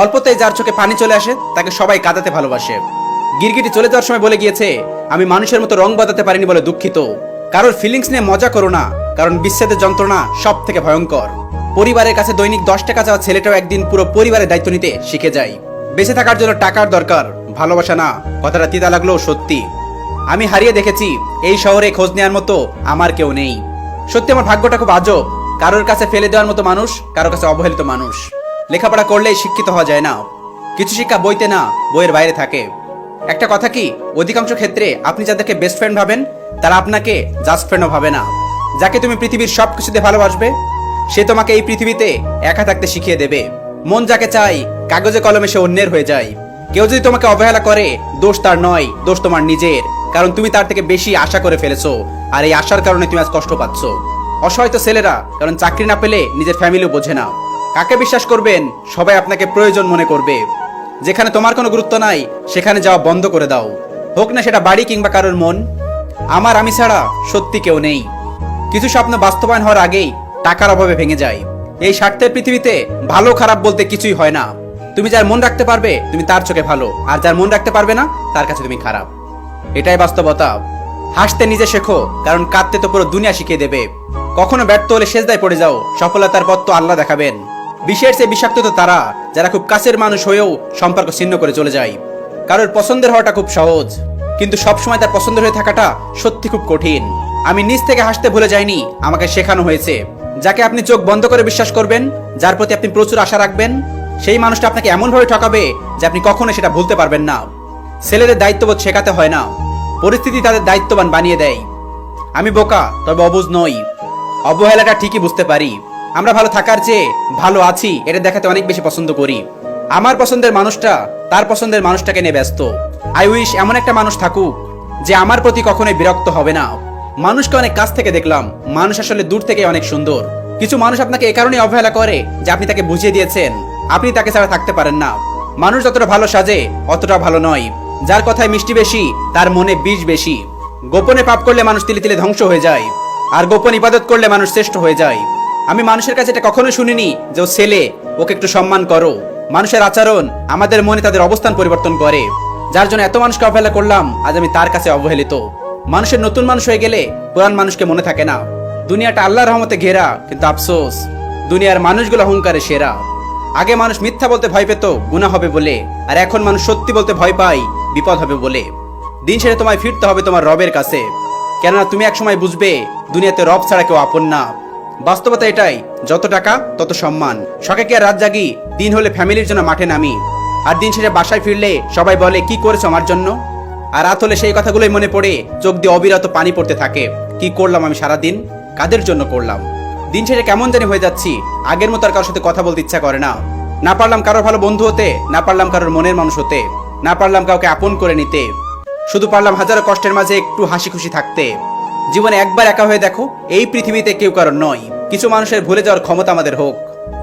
অল্পতেই যার চোখে পানি চলে আসে তাকে সবাই কাঁদাতে ভালোবাসে। গিরগিটি চলে যাওয়ার সময় বলে গিয়েছে, আমি মানুষের মতো রং বদলাতে পারিনি বলে দুঃখিত। কারোর ফিলিংস নিয়ে মজা করো না, কারণ বিচ্ছেদের যন্ত্রণা সব থেকে ভয়ঙ্কর। পরিবারের কাছে দৈনিক 10 টাকা চাওয়া ছেলেটাও একদিন পুরো পরিবারের দায়িত্ব নিতে শিখে যায়। বেঁচে থাকার জন্য টাকার দরকার, ভালোবাসা না। কথাটা তিতা লাগলেও সত্যি। আমি হারিয়ে দেখেছি, এই শহরে খোঁজ নেওয়ার মতো আমার কেউ নেই। সত্যি আমার ভাগ্যটা খুব আজব। কারোর কাছে ফেলে দেওয়ার মতো মানুষ, কারোর কাছে অবহেলিত মানুষ। লেখাপড়া করলেই শিক্ষিত হওয়া যায় না। কিছু শিক্ষা বইতে না, বইয়ের বাইরে থাকে। একটা কথা কি, অধিকাংশ ক্ষেত্রে আপনি যাদেরকে বেস্ট ফ্রেন্ড ভাবেন তারা আপনাকে জাস্ট ফ্রেন্ডও ভাবে না। যাকে তুমি পৃথিবীর সব কিছুতে ভালোবাসবে সে তোমাকে এই পৃথিবীতে একা থাকতে শিখিয়ে দেবে। মন যাকে চাই কাগজে কলমে সে অন্যের হয়ে যায়। কেউ যদি তোমাকে অবহেলা করে, দোষ তার নয়, দোষ তোমার নিজের। কারণ তুমি তার থেকে বেশি আশা করে ফেলেছো, আর এই আশার কারণে তুমি আজ কষ্ট পাচ্ছ। অসহায় তো ছেলেরা, কারণ চাকরি না পেলে নিজের ফ্যামিলিও বোঝে না। কাকে বিশ্বাস করবেন? সবাই আপনাকে প্রয়োজন মনে করবে। যেখানে তোমার কোনো গুরুত্ব নাই সেখানে যাওয়া বন্ধ করে দাও, হোক না সেটা বাড়ি কিংবা কারোর মন। আমি ছাড়া সত্যি কেউ নেই। কিছু স্বপ্ন বাস্তবায়ন হওয়ার আগেই টাকার অভাবে ভেঙে যায়। এই স্বার্থের পৃথিবীতে ভালো খারাপ বলতে কিছুই হয় না। তুমি যার মন রাখতে পারবে তুমি তার চোখে ভালো, আর যার মন রাখতে পারবে না তার কাছে তুমি খারাপ। এটাই বাস্তবতা। হাসতে নিজে শেখো, কারণ কাঁদতে তো পুরো দুনিয়া শিখিয়ে দেবে। কখনো ব্যর্থ হলে সেজদায় পড়ে যাও, সফলতার পথ তো আল্লাহ দেখাবেন। বিষের চেয়ে বিষাক্ত তো তারা যারা খুব কাছের মানুষ হয়েও সম্পর্ক ছিন্ন করে চলে যায়। কারোর পছন্দের হওয়াটা খুব সহজ, কিন্তু সবসময় তার পছন্দের হয়ে থাকাটা সত্যি খুব কঠিন। আমি নিজ থেকে হাসতে ভুলে যাইনি, আমাকে শেখানো হয়েছে। যাকে আপনি চোখ বন্ধ করে বিশ্বাস করবেন, যার প্রতি আপনি প্রচুর আশা রাখবেন, সেই মানুষটা আপনাকে এমনভাবে ঠকাবে যে আপনি কখনো সেটা ভুলতে পারবেন না। ছেলেদের দায়িত্ববোধ শেখাতে হয় না, পরিস্থিতি তাদের দায়িত্ববান বানিয়ে দেয়। আমি বোকা, তবে অবুঝ নই। অবহেলাটা ঠিকই বুঝতে পারি। আমরা ভালো থাকার চেয়ে ভালো আছি এটা দেখাতে অনেক বেশি পছন্দ করি। আমার পছন্দের মানুষটা তার পছন্দের মানুষটাকে নিয়ে ব্যস্ত। আই উইশ এমন একটা মানুষ থাকুক যে আমার প্রতি কখনোই বিরক্ত হবে না। মানুষকে অনেক কাছ থেকে দেখলাম, মানুষ আসলে দূর থেকে অনেক সুন্দর। কিছু মানুষ আপনাকে এ কারণেই অবহেলা করে যে আপনি তাকে বুঝিয়ে দিয়েছেন আপনি তাকে ছাড়া থাকতে পারেন না। মানুষ যতটা ভালো সাজে অতটা ভালো নয়। যার কথায় মিষ্টি বেশি তার মনে বিষ বেশি। গোপনে পাপ করলে মানুষ তিলে তিলে ধ্বংস হয়ে যায়, আর গোপন ইবাদত করলে মানুষ শ্রেষ্ঠ হয়ে যায়। আমি মানুষের কাছে এটা কখনোই শুনিনি যে ও ছেলে, ওকে একটু সম্মান করো। মানুষের আচরণ আমাদের মনে তাদের অবস্থান পরিবর্তন করে। যার জন্য এত মানুষকে অবহেলা করলাম, আজ আমি তার কাছে অবহেলিত। মানুষের নতুন মানুষ হয়ে গেলে পুরান মানুষকে মনে থাকে না। দুনিয়াটা আল্লাহর রহমতে ঘেরা, কিন্তু আফসোস দুনিয়ার মানুষগুলো অহংকারে সেরা। আগে মানুষ মিথ্যা বলতে ভয় পেত গুনাহ হবে বলে, আর এখন মানুষ সত্যি বলতে ভয় পায় বিপদ হবে বলে। দিন শেষে তোমায় ফিরতে হবে তোমার রবের কাছে, কেননা তুমি একসময় বুঝবে দুনিয়াতে রব ছাড়া কেউ আপন না। বাস্তবতা এটাই, যত টাকা তত সম্মান। শখে কি আর রাত জাগি, দিন হলে ফ্যামিলির জন্য মাঠে নামি। আর দিন শেষে বাসায় ফিরলে সবাই বলে কি করেছো আমার জন্য। আর রাত হলে সেই কথাগুলোই মনে পড়ে, চোখ দিয়ে অবিরত পানি পড়তে থাকে। কি করলাম আমি সারাদিন, কাদের জন্য করলাম। দিন শেষে কেমন জানি হয়ে যাচ্ছি, আগের মতো আর কারোর সাথে কথা বলতে ইচ্ছা করে না। না পারলাম কারোর ভালো বন্ধু হতে, না পারলাম কারোর মনের মানুষ হতে, না পারলাম কাউকে আপন করে নিতে। শুধু পারলাম হাজারো কষ্টের মাঝে একটু হাসি খুশি থাকতে। জীবনে একবার একা হয়ে দেখো, এই পৃথিবীতে কেউ কারোর নয়। কিছু মানুষের ভুলে যাওয়ার ক্ষমতা আমাদের হোক।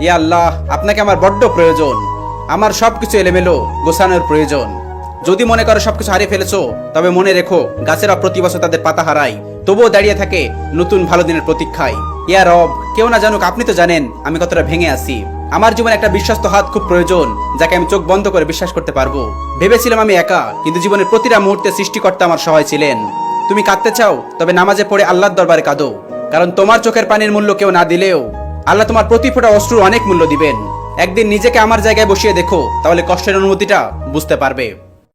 ইয়া আল্লাহ, আপনাকে আমার বড্ড প্রয়োজন। আমার সবকিছু এলোমেলো গোছানোর প্রয়োজন। যদি মনে করো সবকিছু হারিয়ে ফেলেছো, তবে মনে রেখো গাছেরা প্রতি বছর তাদের পাতা হারায়, তবুও দাঁড়িয়ে থাকে নতুন ভালো দিনের প্রতীক্ষায়। ইয়া রব, কেউ না জানুক আপনি তো জানেন আমি কতটা ভেঙে আছি। আমার জীবনে একটা বিশ্বস্ত হাত খুব প্রয়োজন, যাকে আমি চোখ বন্ধ করে বিশ্বাস করতে পারবো। ভেবেছিলাম আমি একা, কিন্তু জীবনের প্রতিটা মুহূর্তে সৃষ্টিকর্তা আমার সহায় ছিলেন। তুমি কাঁদতে চাও, তবে নামাজে পড়ে আল্লাহর দরবারে কাঁদো, কারণ তোমার চোখের পানির মূল্য কেউ না দিলেও আল্লাহ তোমার প্রতি ফোঁটা অশ্রুর অনেক মূল্য দিবেন। একদিন নিজেকে আমার জায়গায় বসিয়ে দেখো, তাহলে কষ্টের অনুভূতিটা বুঝতে পারবে।